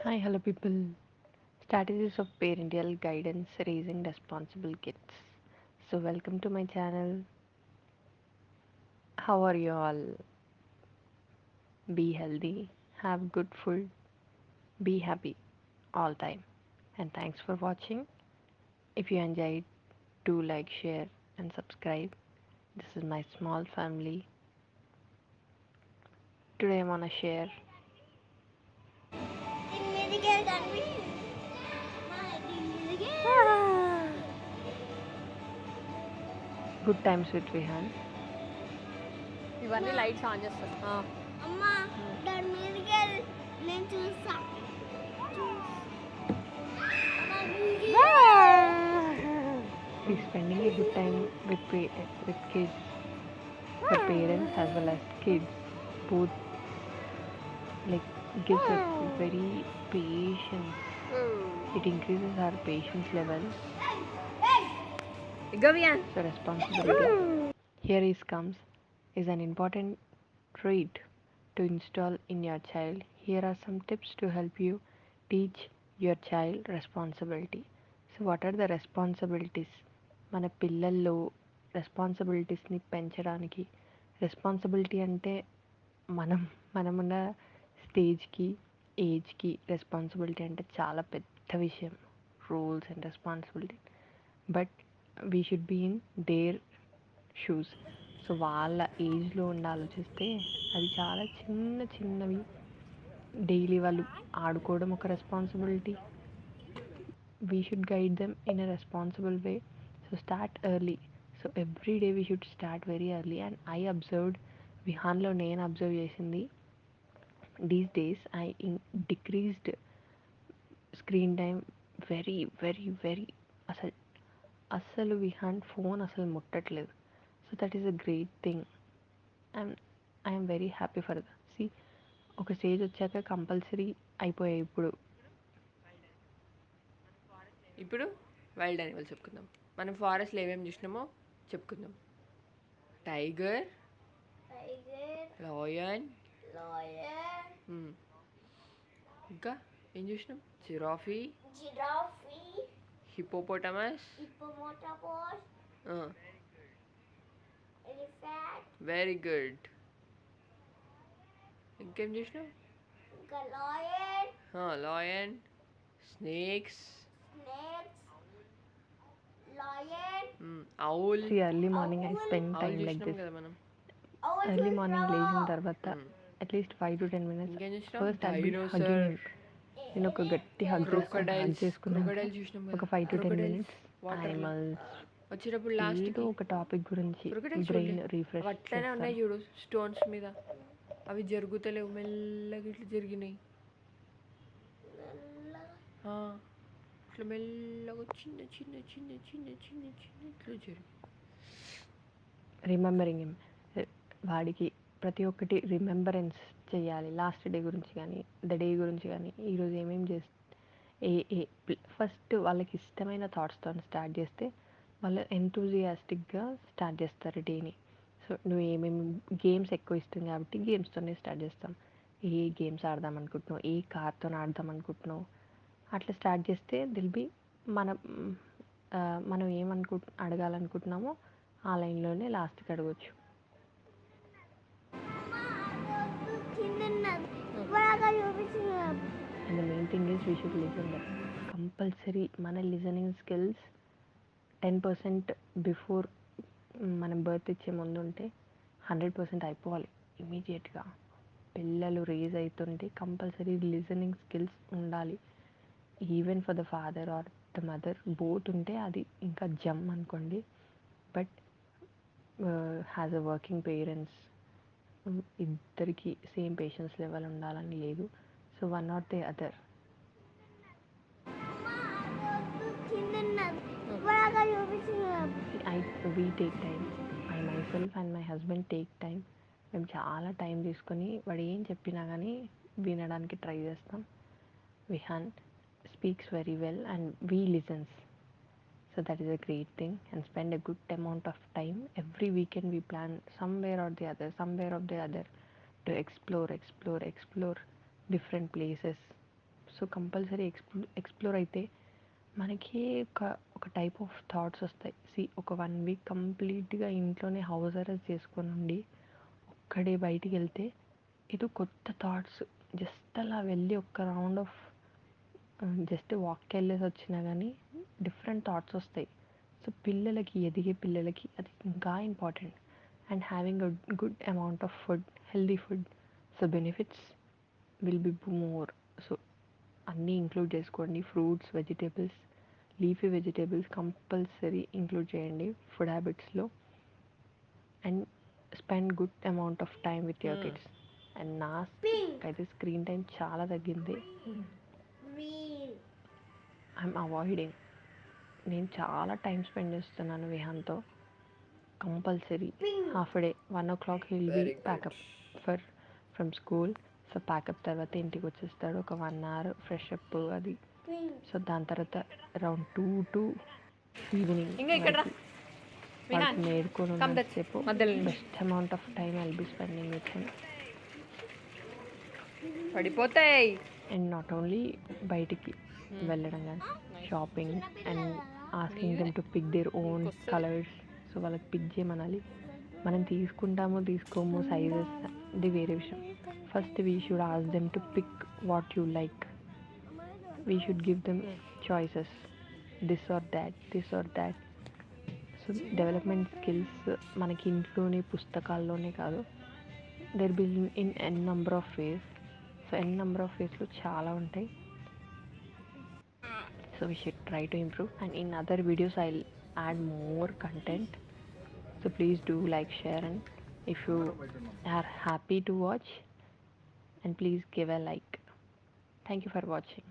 Hi, hello people. Strategies of parental guidance raising responsible kids. So, welcome to my channel. How are you all? Be healthy, have good food, be happy all time. And thanks for watching. If you enjoyed, do like, share, and subscribe. This is my small family. Today, I want to share good times with Vihan. ఇవన్నీ lights on చేస్తారు అమ్మా దాని మీదకి నేను చూసా Be spending a good time with kids, for parents as well as kids, both like gives us very patience. It increases our patience level, గవియాన్ so responsibility. Here is comes is an important trait to install in your child. Here are some tips to help you teach your child responsibility. So what are the responsibilities? మన పిల్లల్లో రెస్పాన్సిబిలిటీస్ని పెంచడానికి responsibility అంటే మనం మనమున్న స్టేజ్కి ఏజ్కి responsibility అంటే చాలా పెద్ద విషయం, rules and responsibility. But we should be in their shoes. So వాళ్ళ ఏజ్లో ఉండి ఆలోచిస్తే అది చాలా చిన్న చిన్నవి. డైలీ వాళ్ళు ఆడుకోవడం ఒక responsibility. We should guide them in a responsible way. So start early. So every day we should start very early. And I observed, విహాన్లో నేను అబ్జర్వ్ చేసింది, these days I decreased screen time very very very. అసలు అస్సలు Vihaan phone అసలు ముట్టట్లేదు. So that is a great thing. I'm I'm very happy for the సి. ఒక stage వచ్చాక కంపల్సరీ అయిపోయాయి. ఇప్పుడు వైల్డ్ యానిమల్స్ చెప్పుకుందాం. మనం ఫారెస్ట్లో ఏమేమి చూసినామో చెప్పుకుందాం. టైగర్, లయన్, ఇంకా ఏం చూసినాం? Giraffe, hippopotamus, very good. ఇంకేం చూసినాం? Lion, snakes, owl. See, early morning I spend owl time like చూసినాం this. కదా మనం. ఎర్లీ మార్నింగ్ లేచిన తర్వాత అట్లీస్ట్ 5 to 10 minutes ఇంకేం చూసినాం? First I be hugging dinosaur, him. నేను ఒక గట్టి హగ్ క్రొకడైల్స్ చేసుకున్నాక చూసినాం ఒక కదా. 5 to 10 క్రొకడైల్స్ minutes వాటర్లో యానిమల్స్ వచ్చేటప్పుడు ఏదో లాస్ట్కి ఒక టాపిక్ గురించి క్రొకడైల్స్ బ్రెయిన్ చూడలే. రీఫ్రెష్ అవి అట్లనే చేస్తాం. ఉన్నాయి చూడు స్టోన్స్ మీద. అవి జరుగుతలేవు, మెల్లగా ఇట్లా జరిగినాయి. ఇట్లా మెల్లగా చిన్న చిన్న చిన్న చిన్న చిన్న చిన్న ఇట్లా జరిగి. Remembering him. వాడికి ప్రతి ఒక్కటి రిమెంబరెన్స్ చేయాలి. లాస్ట్ డే గురించి కానీ ద డే గురించి కానీ ఈరోజు ఏమేమి ఏ ఏ ఫస్ట్ వాళ్ళకి ఇష్టమైన థాట్స్తో స్టార్ట్ చేస్తే వాళ్ళు ఎంతూజియాస్టిక్గా స్టార్ట్ చేస్తారు డేని. సో నువ్వు ఏమేమి గేమ్స్ ఎక్కువ ఇష్టం కాబట్టి గేమ్స్తోనే స్టార్ట్ చేస్తాం. ఏ గేమ్స్ ఆడదాం అనుకుంటున్నావు, ఏ కార్తో ఆడదాం అనుకుంటున్నావు, అట్లా స్టార్ట్ చేస్తే దిల్ బి మన మనం అడగాలనుకుంటున్నామో ఆ లైన్లోనే లాస్ట్కి అడగవచ్చు. And the main thing is we should listen them. Compulsory మన లిజనింగ్ స్కిల్స్ 10% బిఫోర్ మనం బర్త్ ఇచ్చే ముందు ఉంటే 100% అయిపోవాలి ఇమీడియట్గా. పిల్లలు రేజ్ అవుతుంటే కంపల్సరీ లిజనింగ్ స్కిల్స్ ఉండాలి. Even for the father or the mother both ఉంటే అది ఇంకా జమ్ అనుకోండి. But has a working parents ఇద్దరికి సేమ్ పేషెన్స్ లెవెల్ ఉండాలని లేదు. So one not the other. We take time. I myself and my husband take time. మేము చాలా టైం తీసుకొని వాడు ఏం చెప్పినా కానీ వినడానికి ట్రై చేస్తాం. Vihaan speaks very well and we listens. So that is a great thing, and spend a good amount of time. Every weekend we plan somewhere or the other to explore different places. So compulsory explore అయితే మనకి ఒక type of thoughts వస్తాయి. ఒక 1 week కంప్లీట్గా ఇంట్లోనే house arrest చేసుకొని ఉండి ఒక్కడే బయటికి వెళ్తే ఇది కొత్త థాట్స్. జస్ట్ అలా వెళ్ళి ఒక్క రౌండ్ ఆఫ్ జస్ట్ వాక్కి వెళ్ళేసి వచ్చినా కానీ డిఫరెంట్ థాట్స్ వస్తాయి. సో ఎదిగే పిల్లలకి అది ఇంకా important. And having a good amount of food, healthy food. So benefits will be more. So అన్నీ ఇంక్లూడ్ చేసుకోండి. Fruits, vegetables, leafy vegetables compulsory include చేయండి ఫుడ్ హ్యాబిట్స్లో. And spend good amount of time with your kids. And నాకైతే screen time చాలా తగ్గింది. I'm avoiding. నేను చాలా time spend చేస్తున్నాను విహాన్తో. Compulsory half day 1 o'clock he'll be pack up from school. So pack up తర్వాత ఇంటికి వచ్చేస్తాడు. ఒక 1 hour ఫ్రెష్ అప్ అది. సో దాని తర్వాత అరౌండ్ 2 to ఈవినింగ్ వాళ్ళకి మేడుకొని ఉన్నంతసేపు best amount of time I'll be spending with him. పడిపోతాయి. అండ్ నాట్ ఓన్లీ బయటికి వెళ్ళడం కానీ shopping and asking them to pick their own colours. So వాళ్ళకి పిక్ చేయమనాలి. మనం తీసుకుంటామో తీసుకోమో సైజెస్ అది వేరే విషయం. First we should ask them to pick what you like. We should give them choices, this or that. So development skills మనకి ఇంట్లోనే పుస్తకాల్లోనే కాదు, there be in N number of ways. So N number of వేస్లో చాలా ఉంటాయి. So we should try to improve, and in other videos I'll add more content. So please do like, share, and if you are happy to watch, and please give a like. Thank you for watching.